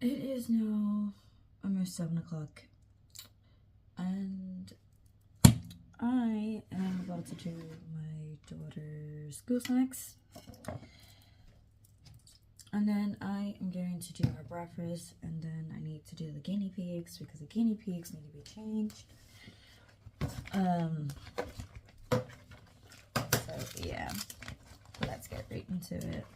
It is now almost 7 o'clock, and I am about to do my daughter's school snacks, and then I am going to do her breakfast, and then I need to do the guinea pigs because the guinea pigs need to be changed. So yeah, let's get right into it.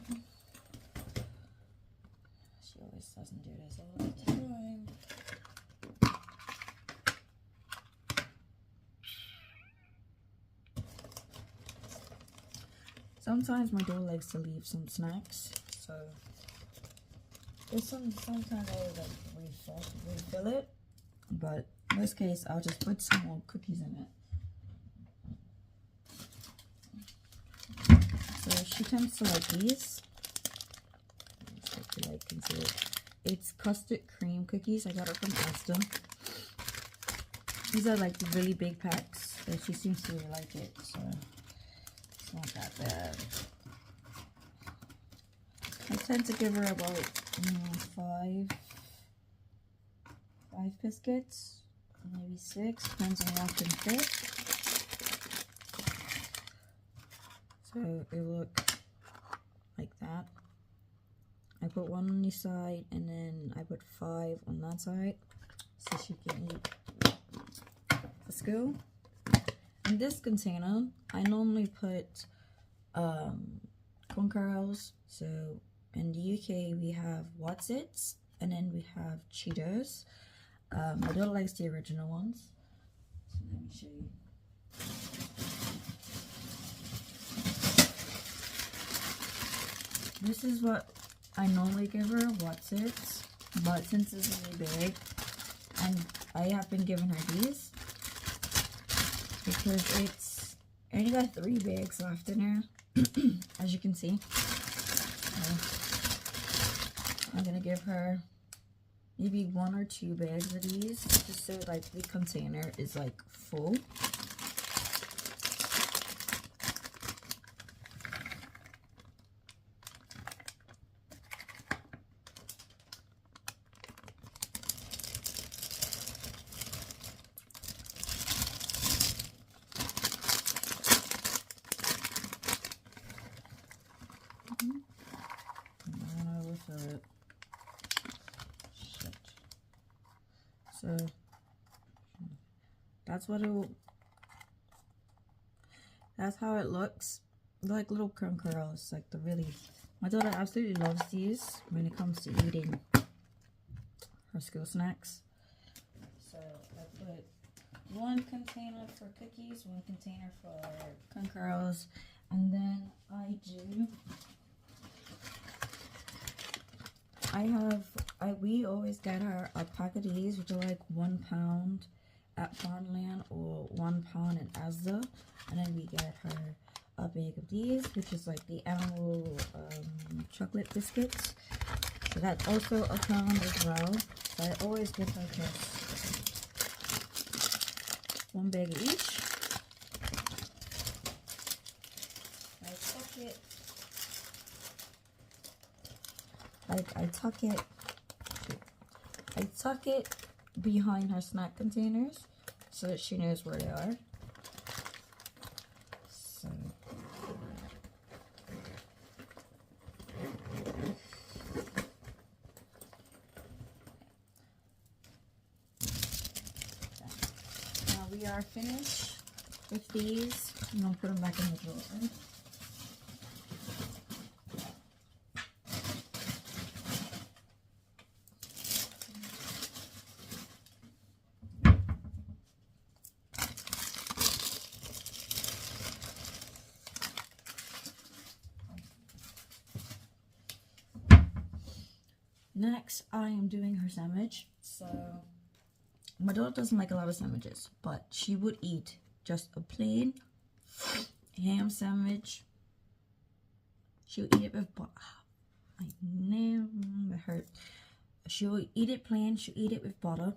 She always doesn't do this all the time. Sometimes my daughter likes to leave some snacks, so sometimes I like refill it, but in this case I'll just put some more cookies in it. So she tends to like these. If you like can see it. It's custard cream cookies. I got it from Asda. These are like the really big packs, but she seems to really like it, so it's not that bad. I tend to give her about five biscuits, maybe 6, depends on what can fit. So it will look like that. I put 1 on each side, and then I put 5 on that side, so she can eat for school. In this container, I normally put corn kernels. So in the UK, we have Whatsits, and then we have Cheetos. My daughter likes the original ones. So let me show you. This is what I normally give her, Whatsits, but since this is really big, and I have been giving her these because it's I only got 3 bags left in her, as you can see. So I'm gonna give her maybe 1 or 2 bags of these, just so like the container is like full. So that's how it looks. Like little corn kernels, like my daughter absolutely loves these when it comes to eating her school snacks. So I put 1 container for cookies, 1 container for corn kernels, and then we always get her a pack of these, which are like £1 at Farmland or £1 in Asda, and then we get her a bag of these, which is like the animal chocolate biscuits. So that's also £1 as well. So I always give her just 1 bag of each. I tuck it behind her snack containers so that she knows where they are. So now we are finished with these. I'm gonna put them back in the drawer. Next, I am doing her sandwich. So, my daughter doesn't like a lot of sandwiches, but she would eat just a plain ham sandwich. She would eat it with butter. My name hurt. She will eat it plain. She'll eat it with butter,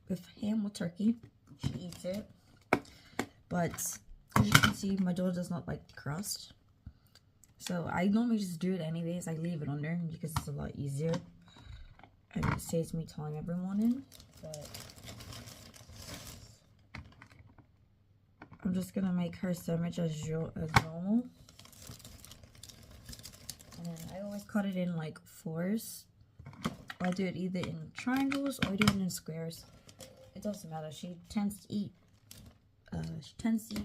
with ham or turkey. She eats it. But as you can see, my daughter does not like the crust. So I normally just do it anyways. I leave it on there because it's a lot easier. and it saves me time every morning. But I'm just gonna make her sandwich as normal. And I always cut it in like fours. I do it either in triangles or I do it in squares. It doesn't matter. She tends to eat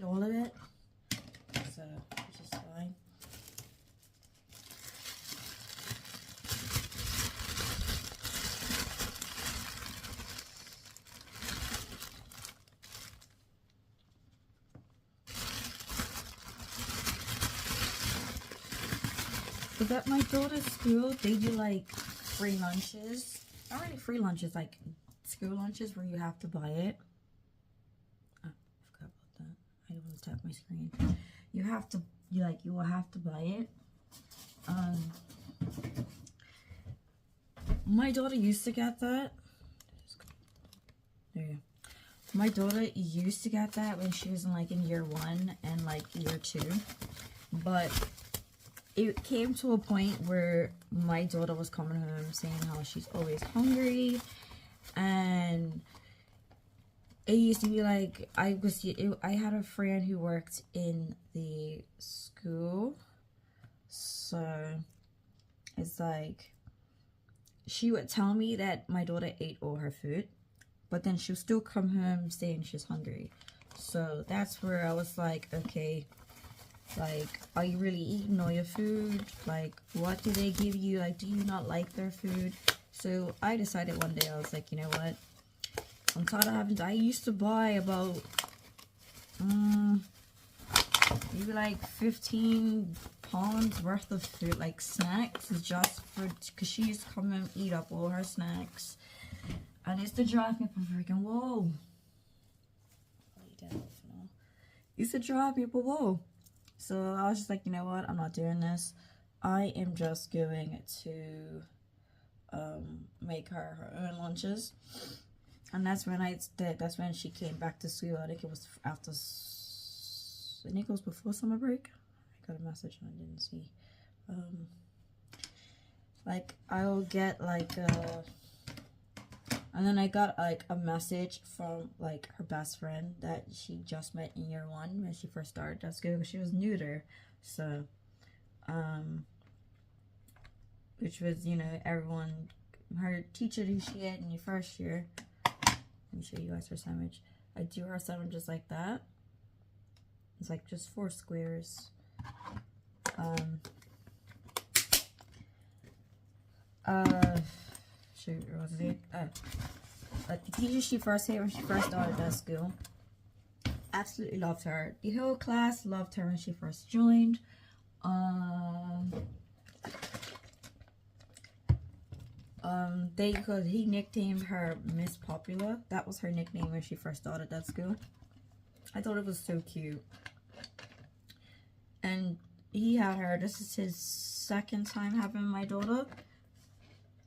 all of it, so which is fine. But at my daughter's school, they do like free lunches. Not really free lunches, like school lunches where you have to buy it. Oh, I forgot about that. I don't want to tap my screen. You will have to buy it. My daughter used to get that. There you go. My daughter used to get that when she was in year 1 and like year 2. But it came to a point where my daughter was coming home saying how she's always hungry, and it used to be like I had a friend who worked in the school, so it's like she would tell me that my daughter ate all her food, but then she'll still come home saying she's hungry. So that's where I was like, okay, like, are you really eating all your food? Like, what do they give you? Like, do you not like their food? So I decided one day, I was like, you know what? I'm tired of having to, I used to buy about, maybe like 15 pounds worth of food, like snacks, just for, because she used to come and eat up all her snacks. And it's to drive me up a freaking wall. It used to drive me up a wall. So I was just like, you know what, I'm not doing this. I am just going to make her own lunches. And that's when she came back to school. I think it was after, I think it was before summer break. I got a message and I didn't see. Like, I'll get like and then I got like a message from like her best friend that she just met in year 1 when she first started at school, because she was new there. So which was, you know, everyone, her teacher who she had in the first year. Let me show you guys her sandwich. I do her sandwich just like that. It's like just 4 squares. Shoot, what was it? Like the teacher she first had when she first started at school, absolutely loved her. The whole class loved her when she first joined. Because he nicknamed her Miss Popular. That was her nickname when she first started at school. I thought it was so cute. And he had her, this is his 2nd time having my daughter.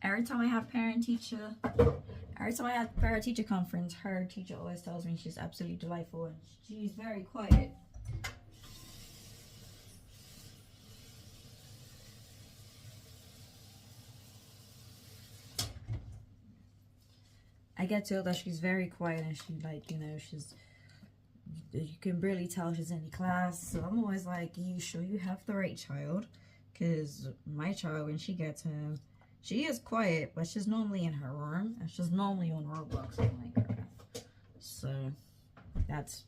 Every time I have parent-teacher conference, her teacher always tells me she's absolutely delightful and she's very quiet. I get told that she's very quiet and she, like, you know, you can barely tell she's in the class. So I'm always like, you sure you have the right child? Because my child, when she gets home, she is quiet, but she's normally in her room and she's normally on Roblox and Minecraft. So that's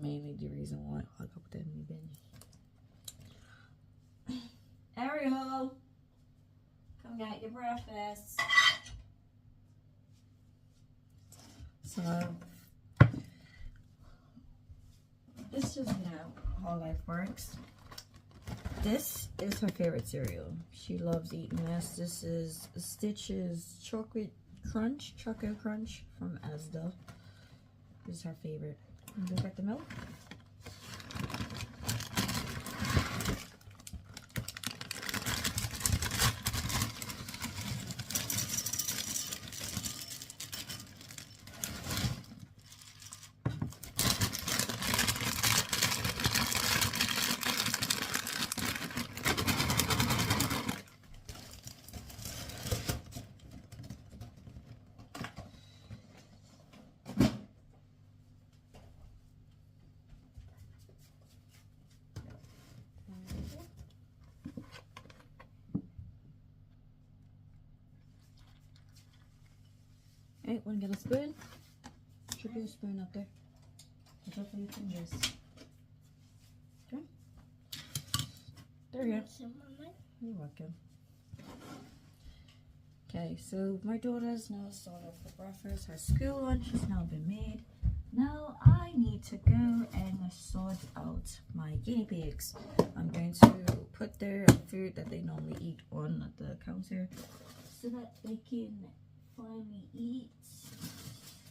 mainly the reason why I got that in the bin. Ariel, come get your breakfast. So it's just, you know, how life works. This is her favorite cereal. She loves eating this. This is Stitch's Choco Crunch from Asda. This is her favorite. Go get the milk. Alright, wanna get a spoon? Should be a spoon up there. Watch out for your fingers. Okay. There you go. You're welcome. Okay, so my daughter's now started off for breakfast. Her school lunch has now been made. Now I need to go and sort out my guinea pigs. I'm going to put their food that they normally eat on the counter so that they can finally eat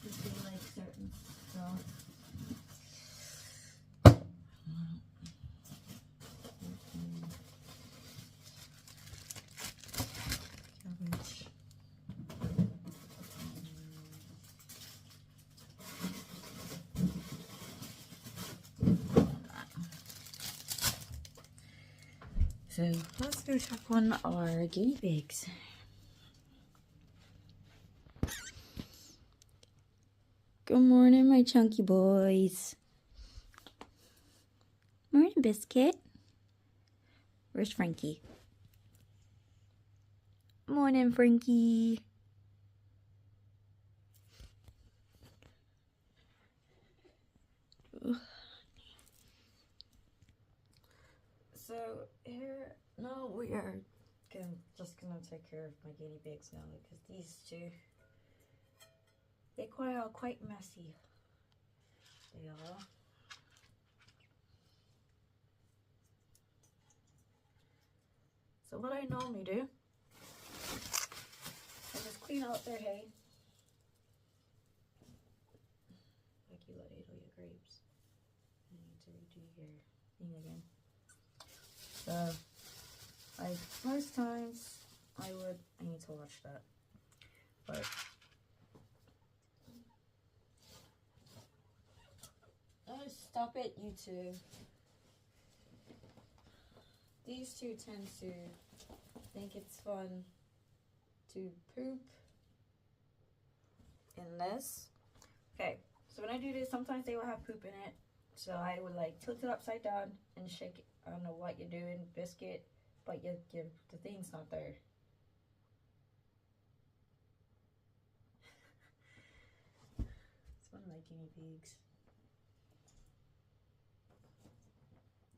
if they like certain stuff. Cabbage. So let's go check on our guinea pigs. Good morning, my chunky boys. Morning, Biscuit. Where's Frankie? Morning, Frankie. So here, now we are just gonna take care of my guinea pigs now because these two, they are quite messy. They are. So what I normally do, I just clean out their hay. Like you let eat all your grapes. I need to redo your thing again. So, like most times, I need to watch that. But oh, stop it, you two. These two tend to think it's fun to poop in this. Okay, so when I do this, sometimes they will have poop in it. So I would like tilt it upside down and shake it. I don't know what you're doing, Biscuit, but the thing's not there. It's one of my guinea pigs.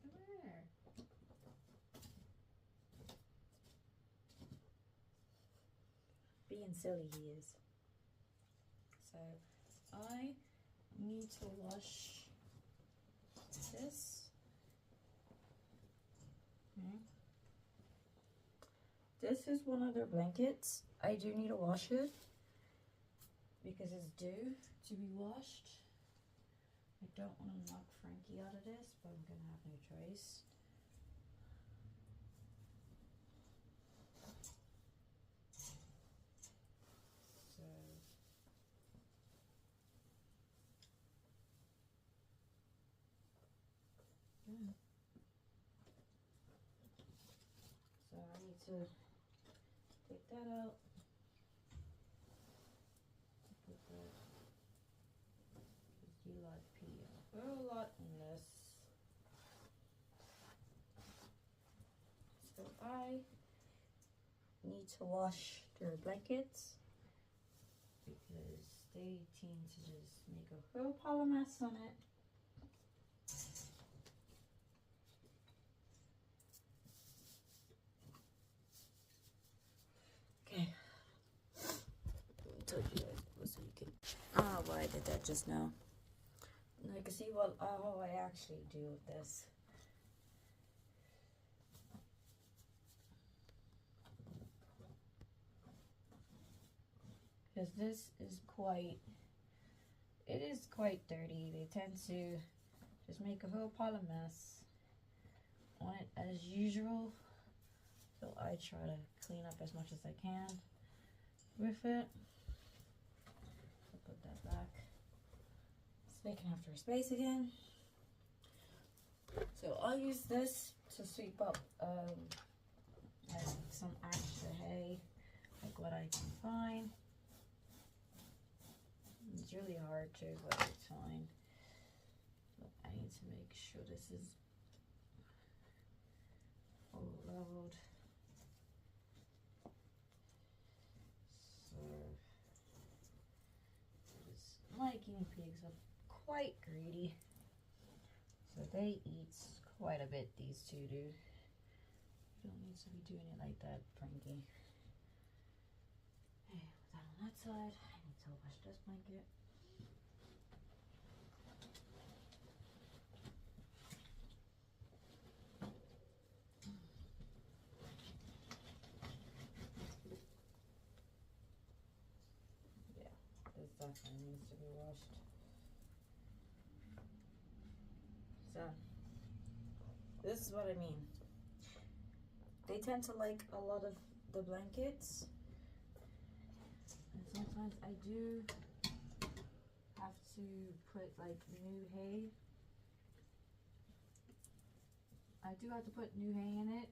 Come here. Being silly he is. So I need to wash this. Okay. This is one of their blankets. I do need to wash it because it's due to be washed. I don't want to knock Frankie out of this, but I'm gonna have no choice. So I need to take that out. Put that. You like pee a whole lot in this. So I need to wash their blankets because they tend to just make a whole pile of mess on it. Okay. I told you guys so you can. Oh, well, I did that just now. Now you can see what how I actually do with this. Because this is quite dirty. They tend to just make a whole pile of mess on it as usual. So I try to clean up as much as I can with it. So put that back so they can have their space again. So I'll use this to sweep up like some extra hay, like what I can find. It's really hard too, but it's fine. But I need to make sure this is all leveled. So guinea pigs are quite greedy. So they eat quite a bit, these two do. You don't need to be doing it like that, Frankie. Okay, put that on that side. I need to wash this blanket. This definitely needs to be washed. So, this is what I mean. They tend to like a lot of the blankets. And sometimes I do have to put like new hay. I do have to put new hay in it.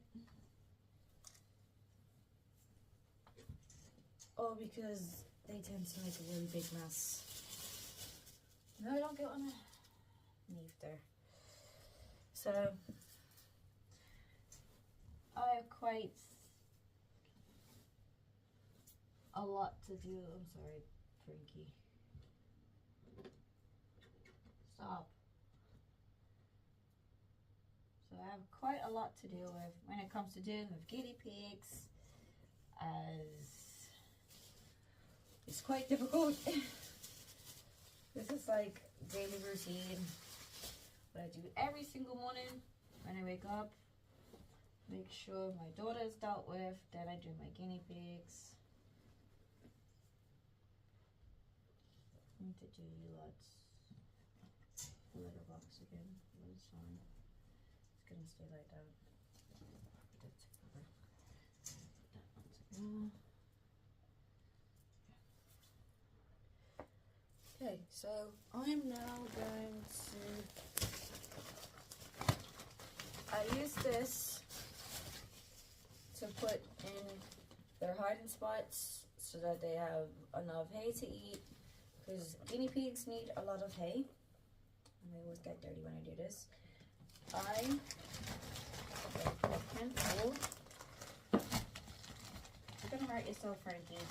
Oh, because they tend to make a really big mess. No, don't get underneath there. So, I have quite a lot to do. I'm sorry, Frankie. Stop. So I have quite a lot to deal with when it comes to dealing with guinea pigs, as it's quite difficult. This is like daily routine. What I do every single morning when I wake up. Make sure my daughter is dealt with. Then I do my guinea pigs. I need to do lots. The litter box again, but it's fine. It's gonna stay like that. Put that together. Put that on together. Okay, so I'm now going to, I use this to put in their hiding spots so that they have enough hay to eat, because guinea pigs need a lot of hay. And I always get dirty when I do this. I pencil. You're gonna hurt yourself, Frankie.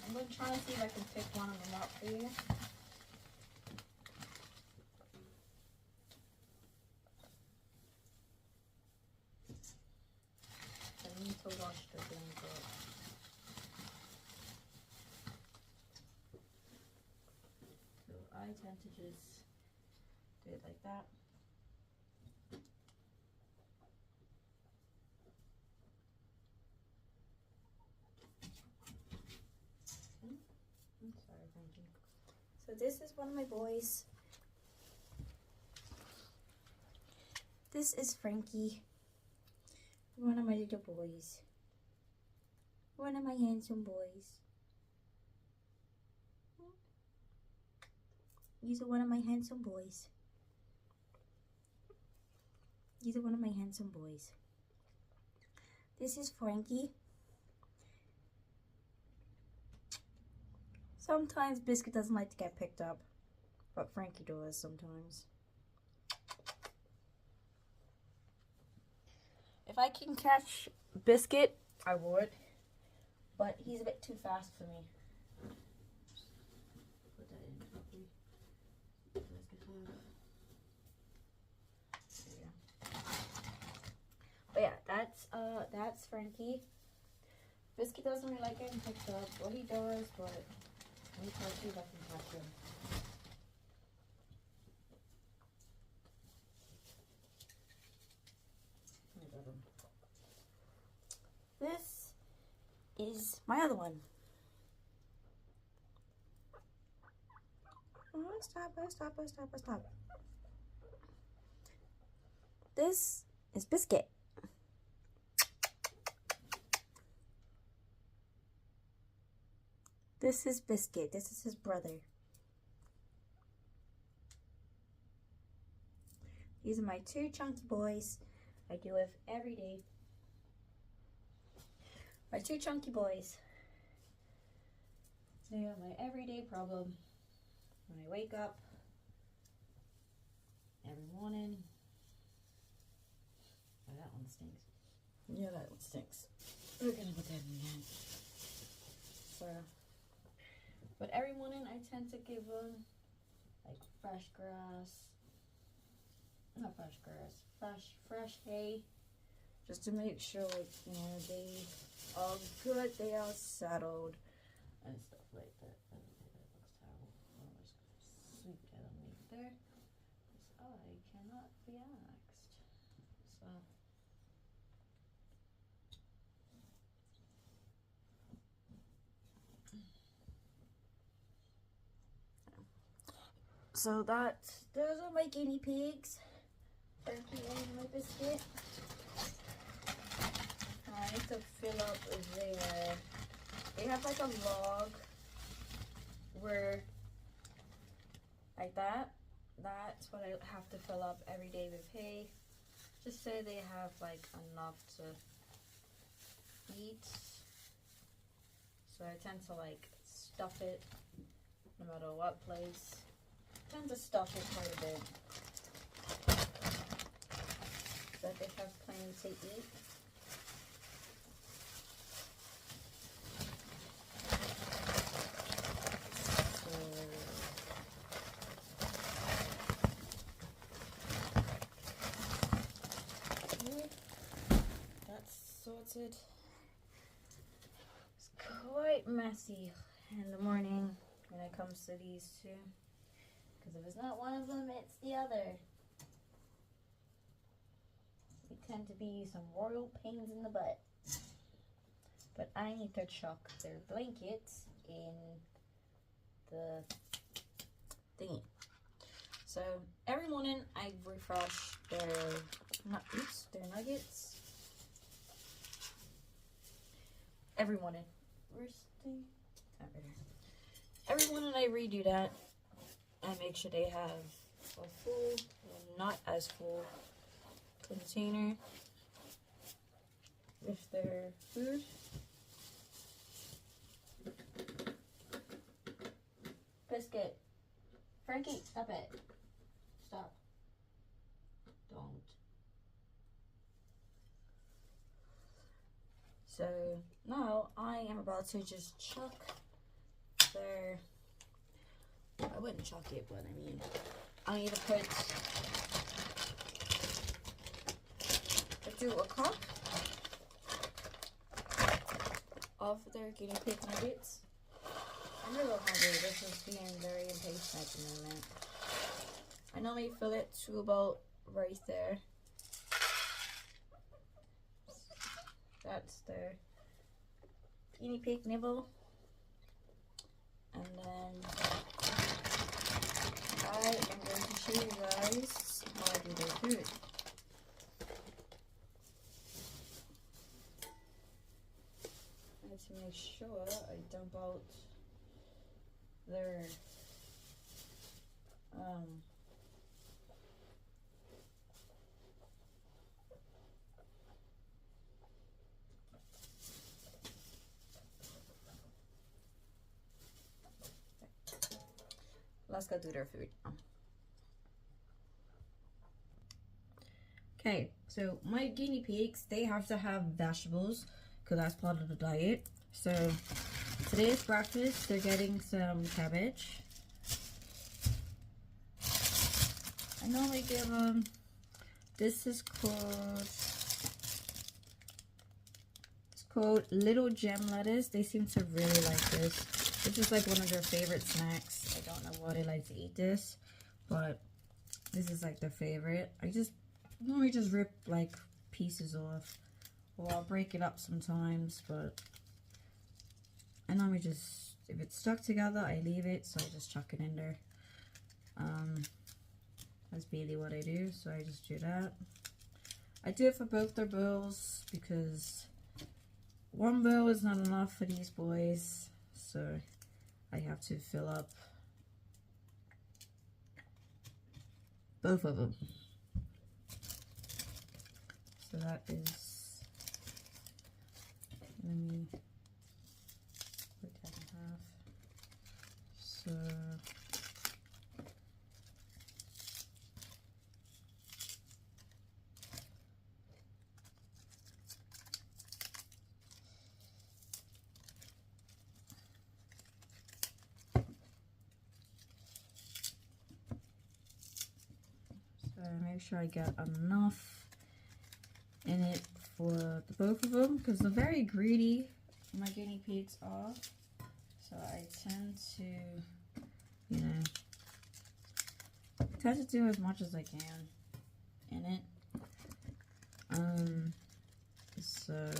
I'm going to try and see if I can pick one of them up for you. I need to wash the blanket. So I tend to just do it like that. I'm sorry, Frankie. So this is one of my boys. This is Frankie. One of my little boys. One of my handsome boys. These are one of my handsome boys. These are one of my handsome boys. This is Frankie. Sometimes Biscuit doesn't like to get picked up, but Frankie does sometimes. If I can catch Biscuit, I would, but he's a bit too fast for me. Put that in properly. But yeah, that's Frankie. Biscuit doesn't really like getting picked up. Well, he does, but let me try to see if I can catch him. I got him. This is my other one. Oh, stop. This is Biscuit. This is Biscuit. This is his brother. These are my two chunky boys I deal with every day. My two chunky boys. They are my everyday problem. When I wake up every morning. Oh, that one stinks. Yeah, that one stinks. We're gonna put that in again. So, but every morning I tend to give them like fresh grass, not fresh grass, fresh hay, just to make sure, like, you know, they are good, they are settled and stuff like that. Oh, that looks terrible. I'm just gonna sweep that underneath there, because I cannot be axed. So. So those are my guinea pigs. Frankie and my biscuit. I need to fill up they have like a log where, like that. That's what I have to fill up every day with hay. Just so they have like enough to eat. So I tend to like stuff it no matter what place. I tend to stuff it quite a bit so that they have plenty to eat. That's sorted. It's quite messy in the morning when it comes to these two. Because if it's not one of them, it's the other. They tend to be some royal pains in the butt. But I need to chuck their blankets in the thingy. So every morning I refresh their nuggets. Every morning. Where's the... Oh, right here. Every morning I redo that. I make sure they have a full, or not as full, container with their food. Biscuit. Frankie, stop it. Stop. Don't. So now I am about to just chuck their... I wouldn't chuck it, but I mean, I need to do a cup of their guinea pig nuggets. I'm a little hungry. This is being very impatient at the moment. I normally fill it to about right there. That's their guinea pig nibble. And then I am going to show you guys how I do their food. I need to make sure I dump out their let's go do their food. Okay, so my guinea pigs, they have to have vegetables because that's part of the diet. So today's breakfast, they're getting some cabbage. I normally give them, this is called Little Gem Lettuce. They seem to really like this. This is like one of their favorite snacks. I don't know why they like to eat this, but this is like their favorite. I normally just rip like pieces off, or I'll break it up sometimes, but I normally just, if it's stuck together, I leave it, so I just chuck it in there. That's really what I do, so I just do that. I do it for both their bowls because one bowl is not enough for these boys, so I have to fill up both of them. So that is, let me put that in half. So make sure I get enough in it for the both of them, because they're very greedy, my guinea pigs are. So I tend to, you know, do as much as I can in it. So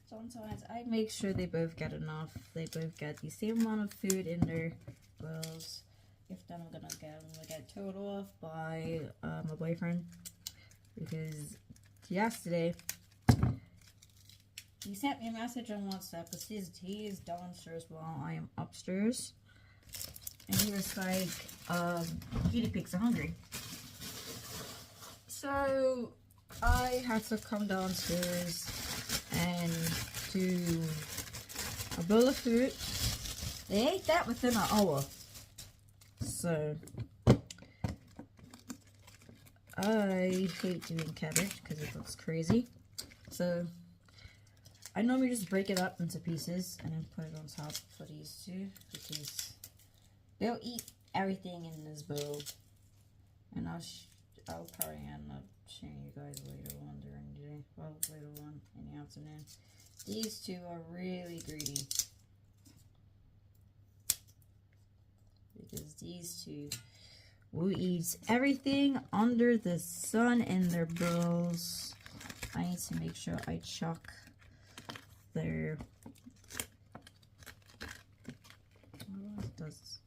sometimes I make sure they both get enough. They both get the same amount of food in their bowls. If not, I'm gonna get told off by my boyfriend, because yesterday he sent me a message on WhatsApp that says he is downstairs while I am upstairs, and he was like, guinea pigs are hungry. So I had to come downstairs and do a bowl of food. They ate that within an hour. So I hate doing cabbage because it looks crazy. So I normally just break it up into pieces and then put it on top for these two, because they'll eat everything in this bowl. And I'll probably end up showing you guys later on during the day. Well, later on in the afternoon. These two are really greedy, because these two will eat everything under the sun in their bowls. I need to make sure I chuck their... What does...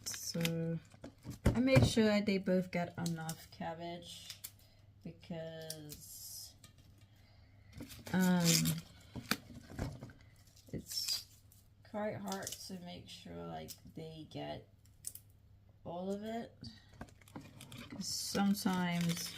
So I make sure that they both get enough cabbage, because it's quite hard to make sure like they get all of it. Sometimes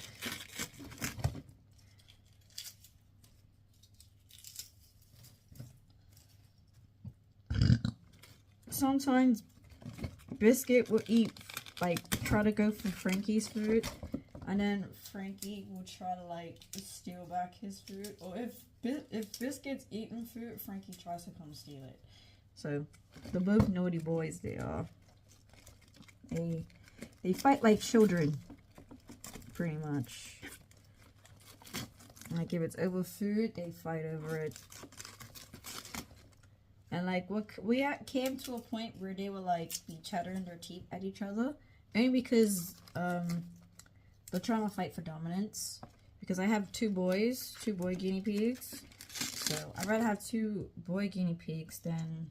Biscuit will eat, like, try to go for Frankie's food, and then Frankie will try to like steal back his food. Or if Biscuit's eating food, Frankie tries to come steal it. So they're both naughty boys. They are. They fight like children, pretty much. Like if it's over food, they fight over it. And like we came to a point where they were like be chattering their teeth at each other, only because they're trying to fight for dominance. Because I have two boy guinea pigs, so I'd rather have two boy guinea pigs than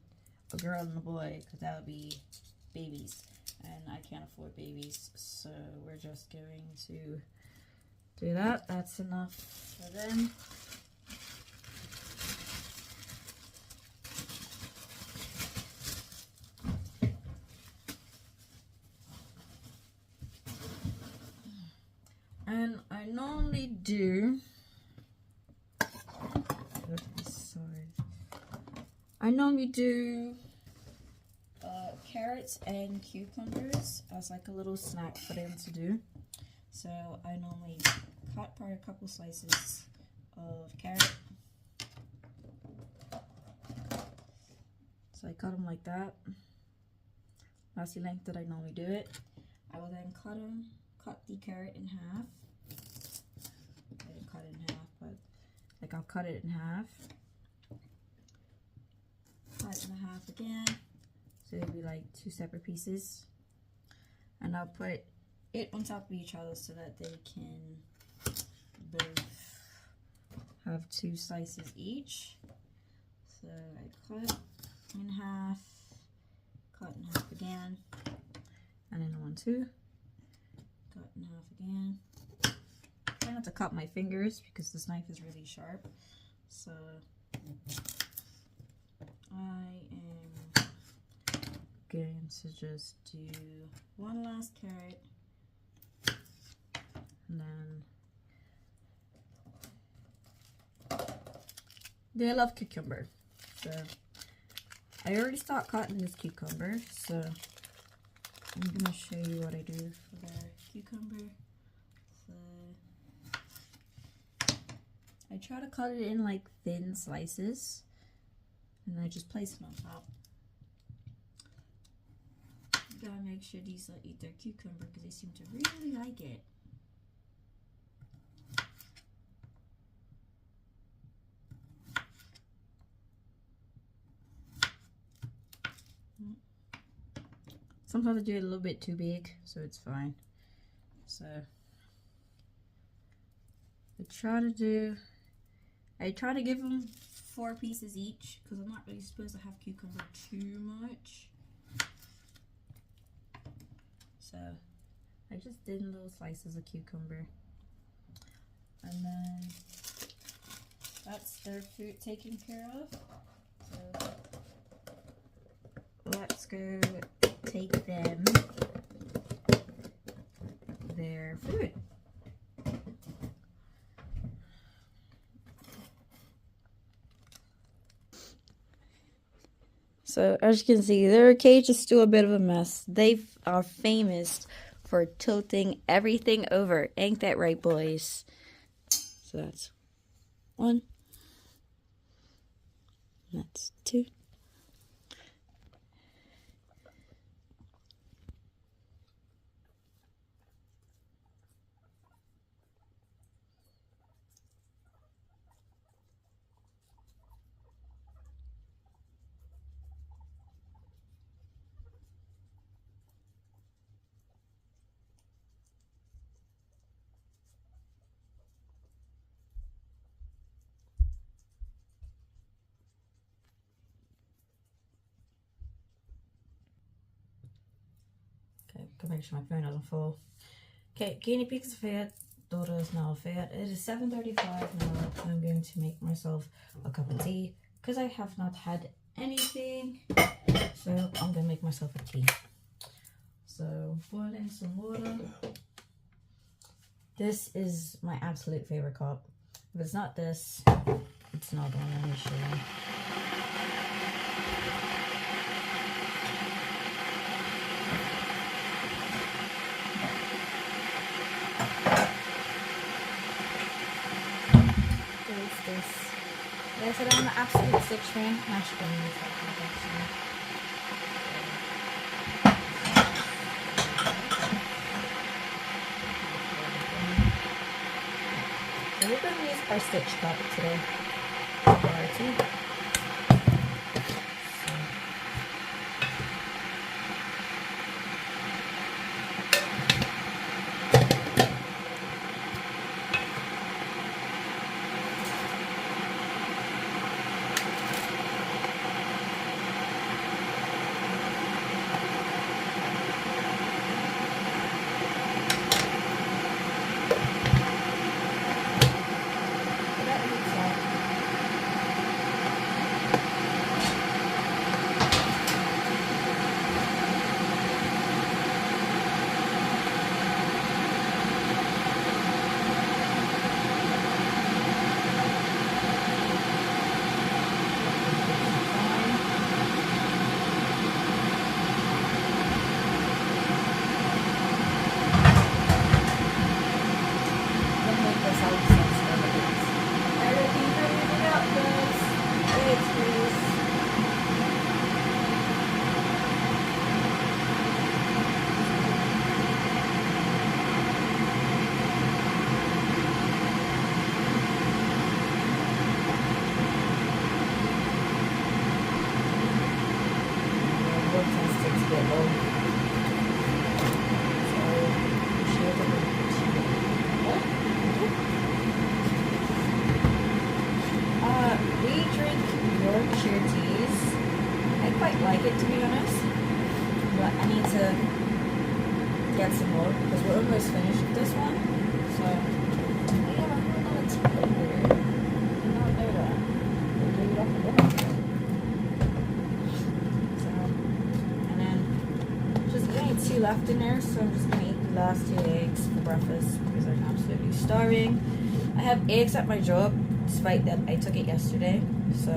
a girl and a boy, because that would be babies, and I can't afford babies. So we're just going to do that. That's enough for them. And I normally do, carrots and cucumbers as like a little snack for them to do. So I normally cut probably a couple slices of carrot. So I cut them like that. That's the length that I normally do it. I will then cut the carrot in half. I didn't cut it in half, but like I'll cut it in half. Cut it in half again. So it'll be like two separate pieces. And I'll put it on top of each other so that they can both have two slices each. So I cut in half, cut in half again, and then one too. Cut in half again. Try not to cut my fingers because this knife is really sharp. So I am going to just do one last carrot, and then they love cucumber, so I already started cutting this cucumber, so I'm gonna show you what I do for the cucumber. So I try to cut it in like thin slices, and I just place it on top. You gotta make sure these eat their cucumber because they seem to really like it. Sometimes I do it a little bit too big, so it's fine. So I try to give them 4 pieces each because I'm not really supposed to have cucumber too much. So I just did little slices of cucumber, and then that's their food taken care of. So let's go take them their food. So as you can see, their cage is still a bit of a mess. They are famous for tilting everything over. Ain't that right, boys? So that's 1. That's 2. Okay, gotta make sure my phone doesn't fall. Okay, guinea pigs are fed, daughter is now fed. It is 7:35 now. I'm going to make myself a cup of tea because I have not had anything. So I'm gonna make myself a tea. So boiling some water. This is my absolute favorite cup. If it's not this, it's not one. Let me show you. Like I said, I'm an absolute Stitch fan. I'm actually going to use that kind of actually. So we're going to use our Stitch cup today for our tea. Like it, to be honest, but I need to get some more because we're almost finished with this one. So we have another tea here. I don't know that. We'll do it off the bottom. So, and then just only 2 left in there, so I'm just gonna eat the last 2 eggs for breakfast because I'm absolutely starving. I have eggs at my job, despite that I took it yesterday. So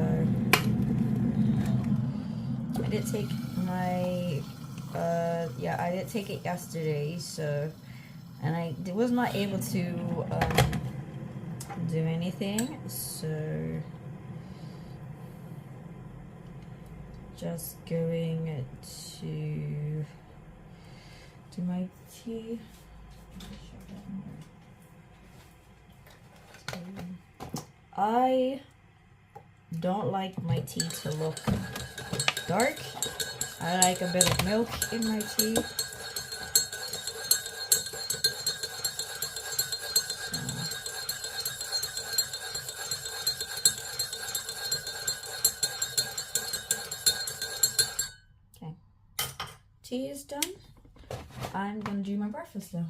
did take my I did take it yesterday, so, and I was not able to do anything, so just going to do my tea. I don't like my tea to look dark. I like a bit of milk in my tea. Okay, tea is done. I'm gonna do my breakfast now.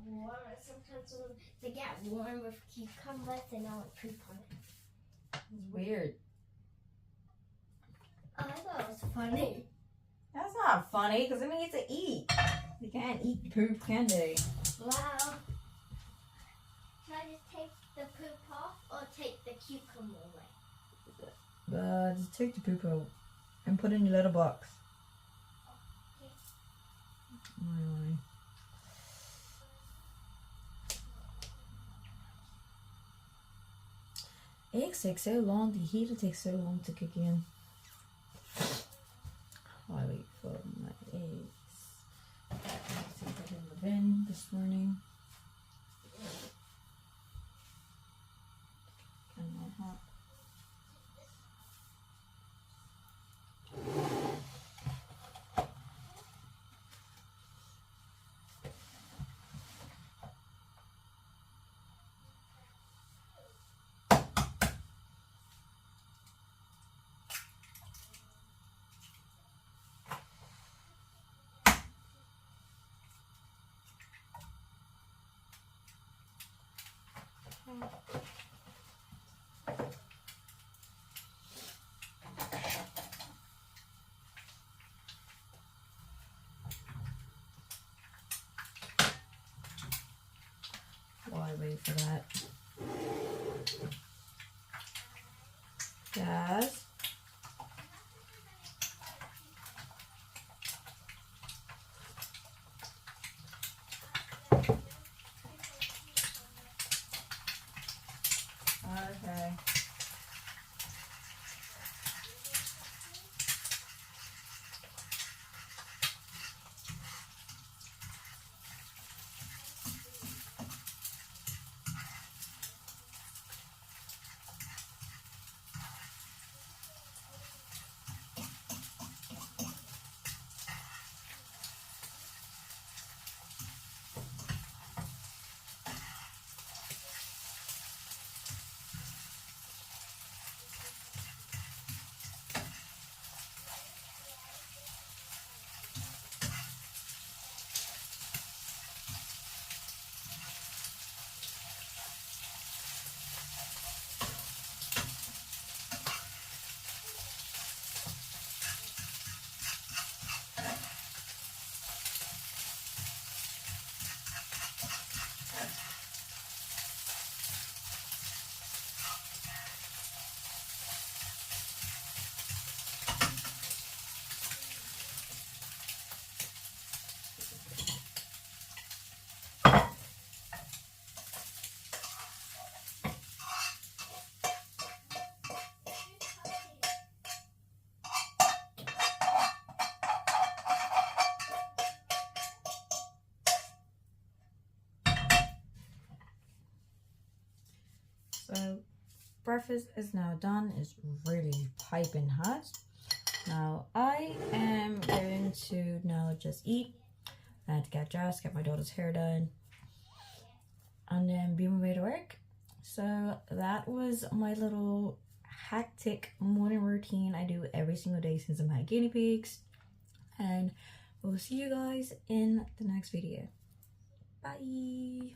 Warm, and sometimes when they get warm with cucumbers, they don't poop on it. It's weird. Oh, I thought it was funny. That's not funny, because it means to eat. They can't eat poop, can they? Wow. Should I just take the poop off or take the cucumber away? Just take the poop out and put it in your little box. Okay. Anyway. Eggs take so long, the heater takes so long to cook in. While I wait for my eggs. I put it in the bin this morning. Kind of hot. While I wait for that. Yes. Okay. So breakfast is now done. It's really piping hot. Now I am going to now just eat. I had to get dressed, get my daughter's hair done, and then be on my way to work. So that was my little hectic morning routine I do every single day since I'm had guinea pigs. And we'll see you guys in the next video. Bye.